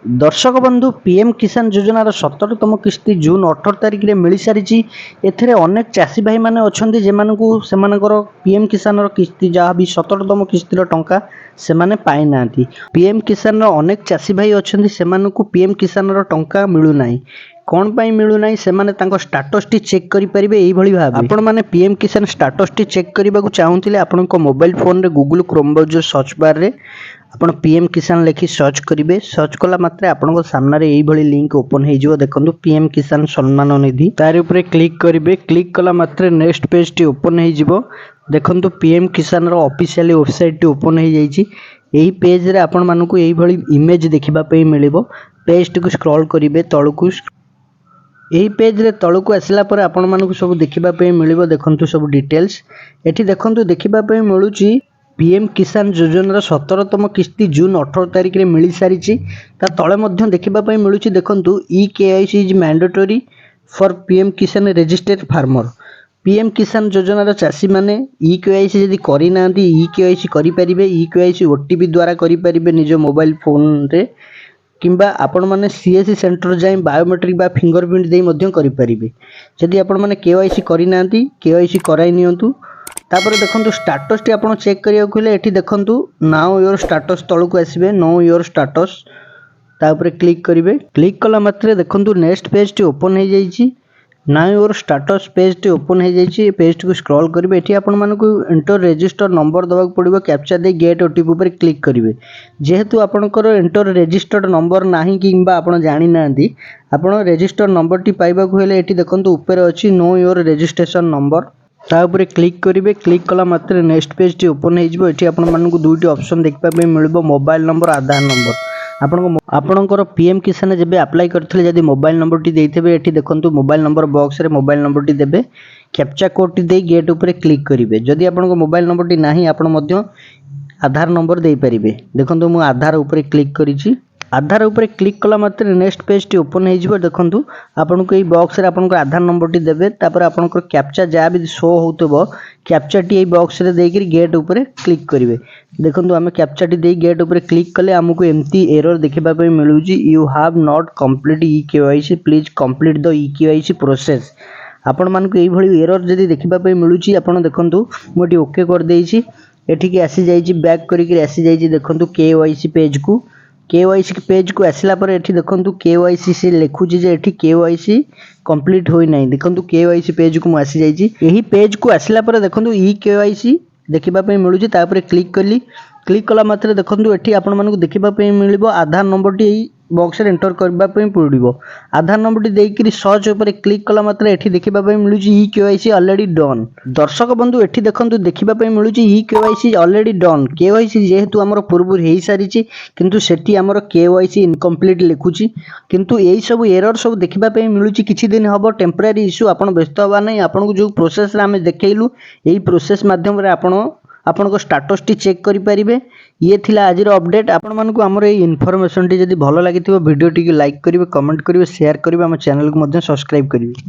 दर्शक बंधु पीएम किसान योजनार 17तम किस्ती जून 18 तारिख में मिल सारी। एथिरे अनेक चाषी भाई माने अछंती जेमानकु सेमानकर पीएम किसान किस्ती जहाँ भी 17तम किस्तीर टंका सेमाने पाई नांती। पीएम किसान अनेक चाषी भाई अछंती सेमानकु पीएम किसान टंका मिलु नाही। कौन पाई मिलु नाही सेमाने तांको स्टाटस टी चेक करि परिबे एई भली भाबे। आपण माने पीएम किसान स्टाटस टी चेक करबाकू चाहुतिले आपनको मोबाइल फोन रे Google Chrome browser search bar रे आपण पीएम किसान लिखि सर्च करेंगे। सर्च कला मात्रे आपन सामने यही लिंक ओपन हो देखो पीएम किसान सम्मान निधि तार उपरे क्लिक करेंगे। क्लिक कला मात्रे नेक्स्ट पेज टी ओपन हो देखो पीएम किसान ऑफिशियल वेबसाइट टी ओपन हो जाइए। पेज रे आपण मानकु यही इमेज देखा मिलिबो। पेज टी को स्क्रॉल करेंगे तलकू। यही पेज रे तलकू आसला पर आपण मानकु सब देखा मिलिबो। देखंतु सब डिटेल्स एठी देखंतु देखा मिलुची पीएम किसान योजनार 17तम किस्ती जून 18 तारिख में मिल सारी। तले देखा मिलूँ देखु e KYC is mandatory for PM किसान रजिस्टर्ड फार्मर। पीएम किसान योजनार चाषी मैंने ई केवाईसी यदि करना ई केवाईसी करें। ई केवाईसी ओटीपी द्वारा करें निज मोबाइल फोन रे किंबा आपण माने सीएससी सेंटर जाए बायोमेट्रिक बा फिंगरप्रिंट दे करें। जदि आपण माने केवाईसी करना केवाईसी कराई नियंतु। तापर देखो स्टाटस टी आप चेक करिया एठी देखो नाउ योर स्टाटस तलक आसबे। नो योर स्टाटस तापर क्लिक करेंगे। क्लिक कला मात्रे देखो नेक्स्ट पेज टी ओपन हो जाइए। नाउ योर स्टाटस पेज टी ओपन हो जाइए। पेज टी को स्क्रॉल करेंगे। एठी आपण मानकु एंटर रजिस्टर नंबर दबाक पड़िबो। कैप्चा दे गेट ओटीपी पर क्लिक करेंगे। जेहेतु आपनकर एंटर रजिस्टर्ड नंबर नाही किंबा आपण जानि नांती आपण रजिस्टर नंबर टी पाइबाकु हेले एठी देखो ऊपर अछि नो योर रजिस्ट्रेशन नंबर तापर क्लिक करेंगे। क्लिक कला मात्रे नेक्स्ट पेज टी ओपन हो आपको दुईटी ऑप्शन देखा मिल मोबाइल नंबर आधार नंबर। आपणकर पीएम किसान जब अप्लाई करते जब मोबाइल नंबर टी देते ये देखो मोबाइल नंबर बॉक्स रे मोबाइल नंबर टी देबे। Captcha code T they get ऊपर क्लिक करेंगे। जदि आपन मोबाइल नंबर टी नाही आपण मध्य आधार नंबर दे पारिबे। देखो मु आधार ऊपर क्लिक करिछि। आधार ऊपर क्लिक कला मात्रे नेक्स्ट पेज टी ओपन हो देखो आपन को बॉक्स रे आपन आधार नंबर टी देबे। तापर आपन कैप्चा जहाँ भी शो होतबो कैप्चा टी बॉक्स रे देकर गेट ऊपर क्लिक करेंगे। देखो आम कैप्चा टी दे गेट ऊपर क्लिक कले आमको एमती एरर देखा मिलूँ you have not complete e KYC please complete the e KYC process. आपण मानक यही एरर जदि देखा मिलूँ आपड़ देखूँ मुझे ओके कर देछि। एठिकी आसी जाइए बैक करिक आसी जाइए देखो केवाईसी पेज को। केवाईसी पेज को आसला पर एठी देखो केवाईसी से लिखुची जे एठी केवाईसी कंप्लीट होई नाही। देखो केवाईसी पेज को आसी जाइए। यही पेज को आसला पर देखो ई केवाईसी देखा मिलूँ तापर क्लिक कली। क्लिक कला मात्रे देखो एठी आपण मानकु देखा मिलिबो आधार नंबर टी बॉक्स रे एंटर करबा पड़िबो। आधार नंबर टी देकरी सर्च ऊपर क्लिक कला मात्रे एठी देखा मिलूँ ई केवाईसी ऑलरेडी डन। दर्शक बंधु एठी देखो देखा मिलूँ e KYC already done. KYC जेहेतु आमर पूर्व हो सारी किंतु सेठी आमर केवाईसी इनकम्प्लीट लिखुची। किंतु यही सब एरर सब देखा मिलूँ किछि दिन हबो टेम्पररी इश्यू। आपण व्यस्त हवा नहीं। आपन को जो प्रोसेस रे आमे देखैलु यही प्रोसेस माध्यम रे आपन स्टाटस टी चेक करें। ये थिला आज अपडेट। आपण मानकु हमर ए इनफॉरमेशन टी जदि भलो लागिथिबो वीडियो टी लाइक करिवे कमेंट करिवे शेयर करिवे हम चैनल को मध्य सब्सक्राइब करिवे।